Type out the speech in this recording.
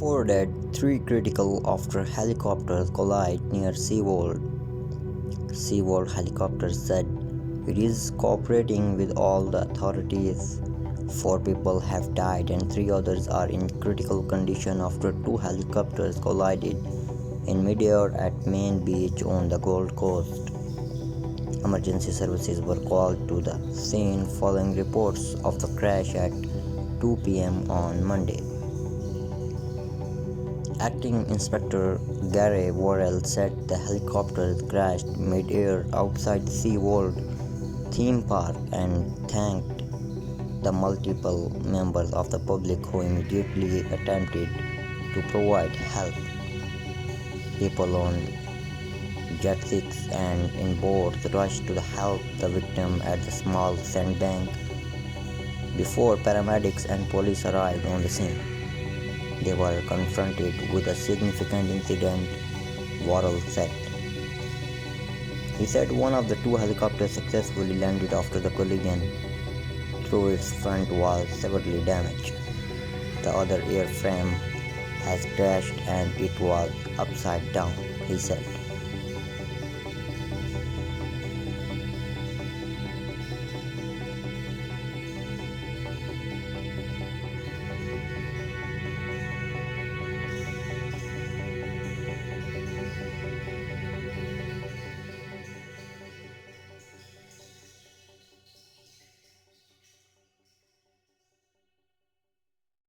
4 dead, 3 critical after helicopters collide near SeaWorld. SeaWorld helicopter said it is cooperating with all the authorities. 4 people have died and 3 others are in critical condition after 2 helicopters collided in midair at Main Beach on the Gold Coast. Emergency services were called to the scene following reports of the crash at 2 p.m. on Monday. Acting Inspector Gary Worrell said the helicopters crashed mid-air outside SeaWorld theme park and thanked the multiple members of the public who immediately attempted to provide help. People on jet skis and in boats rushed to help the victim at the small sandbank before paramedics and police arrived on the scene. They were confronted with a significant incident, Worrell said. He said one of the 2 helicopters successfully landed after the collision, though its front was severely damaged. The other airframe has crashed and it was upside down, he said.